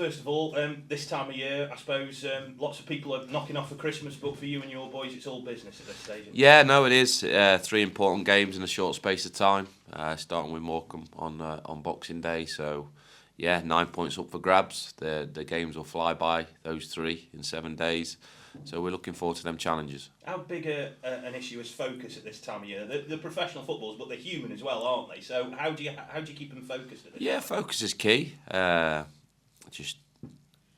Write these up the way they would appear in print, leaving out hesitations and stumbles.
first of all, this time of year, I suppose lots of people are knocking off for Christmas, but for you and your boys, it's all business at this stage. Isn't it? Yeah, no, it is. 3 important games in a short space of time. Starting with Morecambe on Boxing Day, so yeah, 9 points up for grabs. The games will fly by, those 3 in 7 days. So we're looking forward to them challenges. How big an issue is focus at this time of year? They're professional footballers, but they're human as well, aren't they? So how do you keep them focused at this time? Focus is key. Just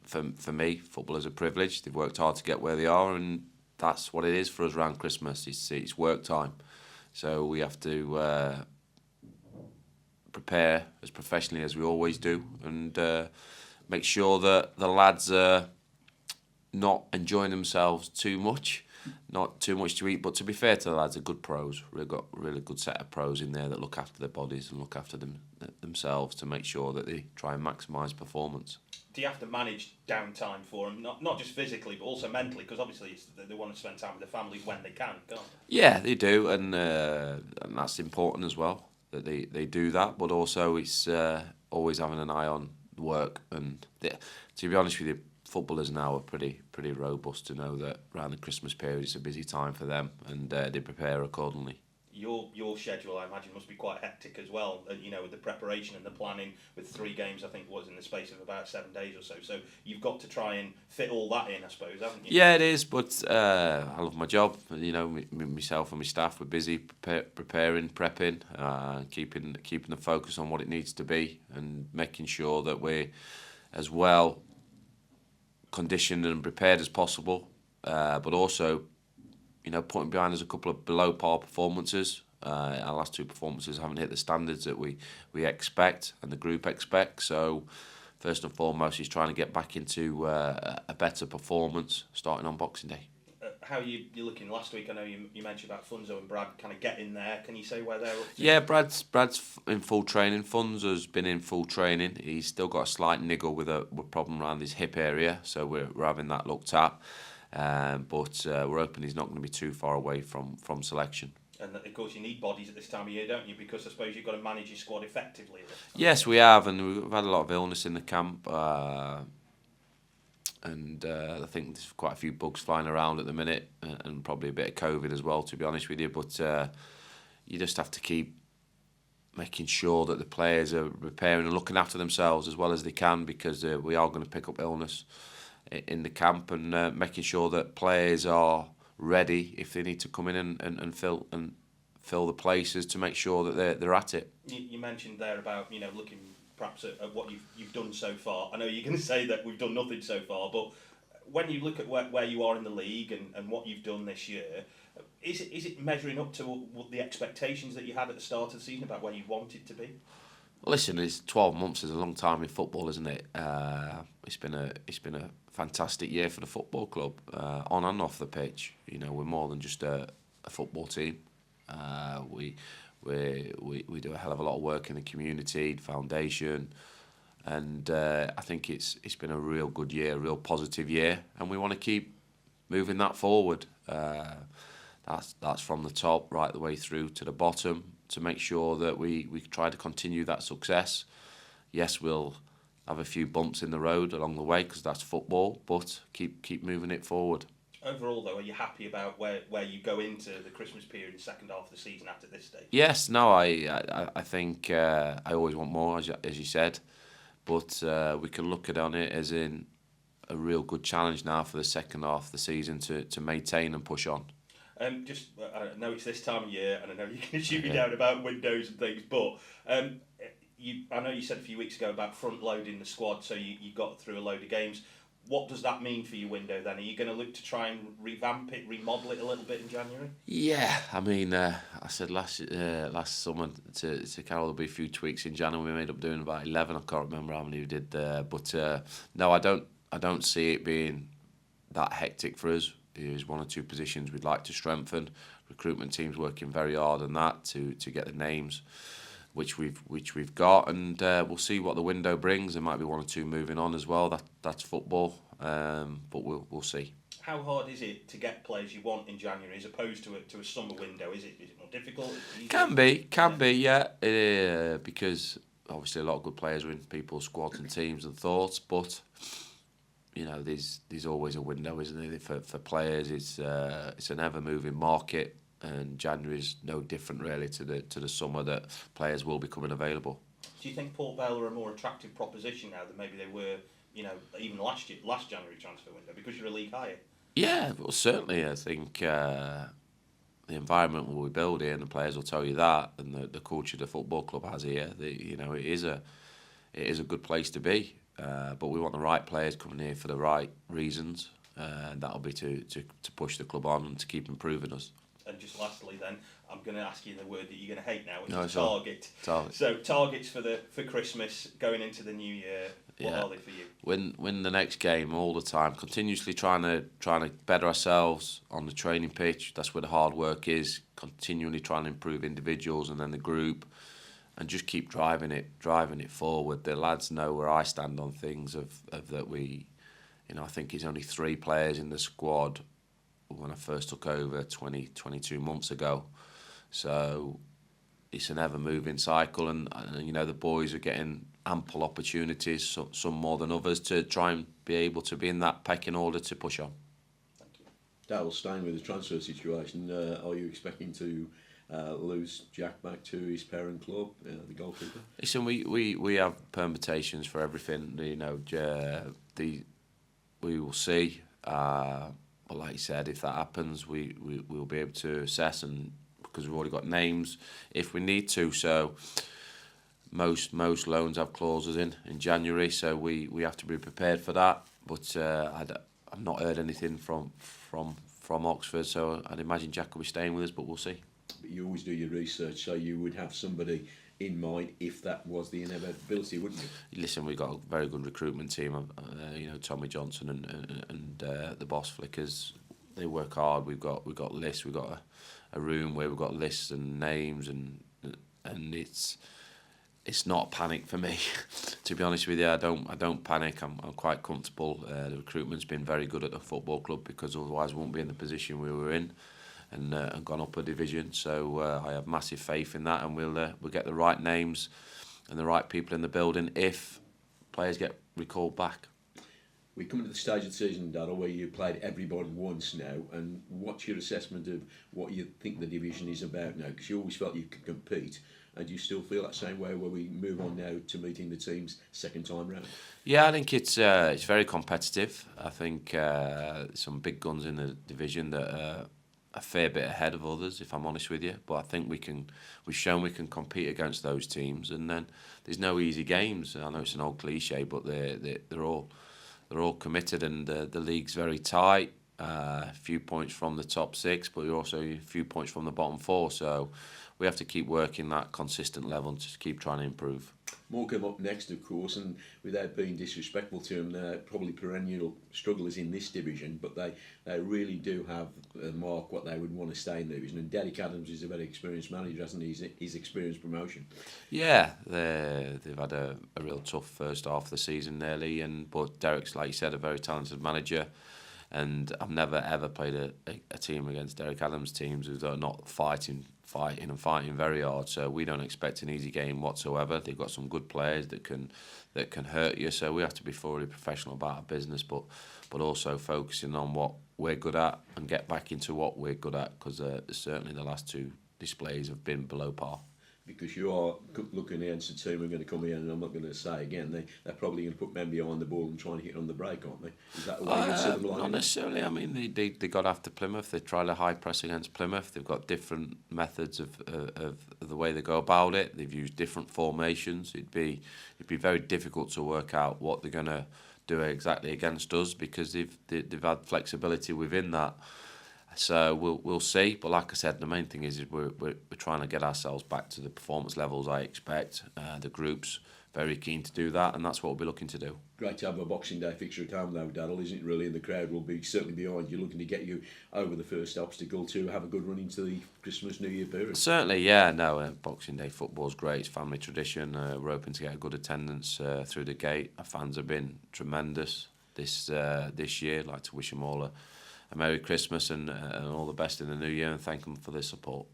for me, football is a privilege. They've worked hard to get where they are, and that's what it is for us around Christmas. It's work time, so we have to prepare as professionally as we always do, and make sure that the lads are not enjoying themselves too much, not too much to eat. But to be fair to the lads, they're good pros. We've got a really good set of pros in there that look after their bodies and look after themselves to make sure that they try and maximise performance. Do you have to manage downtime for them, not just physically but also mentally? Because obviously they want to spend time with their families when they can, can't they? Yeah, they do, and that's important as well that they do that. But also, it's always having an eye on work. And to be honest with you, footballers now are pretty robust to know that around the Christmas period it's a busy time for them, and they prepare accordingly. Your schedule, I imagine, must be quite hectic as well. With the preparation and the planning, with 3 games, I think was in the space of about 7 days or so. So you've got to try and fit all that in, I suppose, haven't you? Yeah, it is. But I love my job. Myself and my staff, we're busy preparing, prepping, keeping the focus on what it needs to be, and making sure that we're as well conditioned and prepared as possible. But also, putting behind us a couple of below par performances. Our last 2 performances haven't hit the standards that we expect and the group expect. So first and foremost, he's trying to get back into a better performance starting on Boxing Day. How are you looking? Last week I know you mentioned about Funzo and Brad kind of getting there. Can you say where they're up to? Yeah, Brad's in full training. Funzo's been in full training. He's still got a slight niggle with a problem around his hip area, so we're having that looked at. But we're hoping he's not going to be too far away from selection. And of course you need bodies at this time of year, don't you? Because I suppose you've got to manage your squad effectively. Yes, we have, and we've had a lot of illness in the camp. And I think there's quite a few bugs flying around at the minute, and probably a bit of COVID as well, to be honest with you. But you just have to keep making sure that the players are preparing and looking after themselves as well as they can, because we are going to pick up illness in the camp, and making sure that players are ready if they need to come in and fill the places, to make sure that they're at it. You mentioned there about looking perhaps at what you've done so far. I know you're going to say that we've done nothing so far, but when you look at where you are in the league and what you've done this year, is it measuring up to the expectations that you had at the start of the season about where you wanted to be? Listen, it's 12 months is a long time in football, isn't it? It's been a fantastic year for the football club, on and off the pitch. We're more than just a football team. We do a hell of a lot of work in the community, foundation, and I think it's been a real good year, a real positive year, and we want to keep moving that forward. That's from the top right the way through to the bottom, to make sure that we try to continue that success. Yes, we'll have a few bumps in the road along the way, because that's football, but keep moving it forward. Overall, though, are you happy about where you go into the Christmas period, the second half of the season at this stage? Yes, no, I think I always want more, as you said, but we can look at it as in a real good challenge now for the second half of the season to maintain and push on. I know it's this time of year, and I know you can shoot me down about windows and things, but I know you said a few weeks ago about front-loading the squad, so you got through a load of games. What does that mean for your window then? Are you going to look to try and revamp it, remodel it a little bit in January? Yeah, I mean, I said last summer to Carol there'll be a few tweaks in January. We made up doing about 11. I can't remember how many we did there, but no, I don't see it being that hectic for us. There's 1 or 2 positions we'd like to strengthen. Recruitment team's working very hard on that to get the names, which we've got, and we'll see what the window brings. There might be 1 or 2 moving on as well. That's football, but we'll see. How hard is it to get players you want in January as opposed to a summer window? Is it more difficult? Can be, yeah. Because obviously a lot of good players are in people's squads and teams and thoughts, but you know, there's always a window, isn't it? For players, it's an ever moving market, and January is no different really to the summer that players will be coming available. Do you think Port Vale are a more attractive proposition now than maybe they were, you know, even last January transfer window, because you're a league higher? Yeah, well, certainly. I think the environment we build here, and the players will tell you that, and the culture the football club has here. You know, it is a good place to be. But we want the right players coming here for the right reasons, and that'll be to push the club on and to keep improving us. And just lastly, then, I'm going to ask you the word that you're going to hate now, which No, is target. Target. So targets for Christmas going into the new year. What are they for you? Win the next game all the time. Continuously trying to better ourselves on the training pitch. That's where the hard work is. Continually trying to improve individuals and then the group, and just keep driving it forward. The lads know where I stand on things of that we, you know, I think there's only 3 players in the squad when I first took over 22 months ago. So it's an ever-moving cycle, and you know, the boys are getting ample opportunities, some more than others, to try and be able to be in that pecking order to push on. Thank you. Darrell, staying with the transfer situation, are you expecting to lose Jack back to his parent club, the goalkeeper? Listen, we have permutations for everything. You know, we will see. But like you said, if that happens, we'll be able to assess, and because we've already got names if we need to. So most loans have clauses in January, so we have to be prepared for that. But I've not heard anything from Oxford, so I'd imagine Jack will be staying with us, but we'll see. But you always do your research, so you would have somebody in mind if that was the inevitability, wouldn't you? Listen, we've got a very good recruitment team. You know, Tommy Johnson and the boss flickers, they work hard. We've got lists. We've got a room where we've got lists and names, and it's not a panic for me. To be honest with you, I don't panic. I'm quite comfortable. The recruitment's been very good at the football club, because otherwise we won't be in the position we were in, and gone up a division. So I have massive faith in that, and we'll get the right names and the right people in the building if players get recalled back. We're coming to the stage of the season, Darrell, where you played everybody once now, and what's your assessment of what you think the division is about now? Because you always felt you could compete, and do you still feel that same way where we move on now to meeting the teams second time round? Yeah, I think it's very competitive. I think some big guns in the division that are a fair bit ahead of others, if I'm honest with you. But I think we've shown we can compete against those teams, and then there's no easy games. I know it's an old cliche, but they're all committed, and the league's very tight. A few points from the top 6, but you're also a few points from the bottom 4. So we have to keep working that consistent level and just keep trying to improve. Morecambe up next, of course, and without being disrespectful to them, they're probably perennial strugglers in this division, but they really do have a mark what they would want to stay in the division. And Derek Adams is a very experienced manager, hasn't he? He's experienced promotion. Yeah, they've had a real tough first half of the season nearly, but Derek's, like you said, a very talented manager. And I've never ever played a team against Derek Adams' teams who are not fighting very hard. So we don't expect an easy game whatsoever. They've got some good players that can hurt you. So we have to be thoroughly professional about our business, but also focusing on what we're good at and get back into what we're good at, because certainly the last 2 displays have been below par. Because you are looking against a team who are going to come in, and I'm not going to say again, they're probably going to put men behind the ball and trying to hit on the break, aren't they? Is that the way you'd see them lining up? Not necessarily. I mean, they got after Plymouth. They tried a high press against Plymouth. They've got different methods of the way they go about it. They've used different formations. It'd be very difficult to work out what they're going to do exactly against us, because they've had flexibility within that. So we'll see, but like I said, the main thing is we're trying to get ourselves back to the performance levels I expect. The group's very keen to do that, and that's what we'll be looking to do. Great to have a Boxing Day fixture at home though, Darrell, isn't it really? And the crowd will be certainly behind you, looking to get you over the first obstacle to have a good run into the Christmas New Year period. Certainly, yeah. No, Boxing Day football's great. It's family tradition. We're hoping to get a good attendance through the gate. Our fans have been tremendous this year. I'd like to wish them all a Merry Christmas and all the best in the new year, and thank them for their support.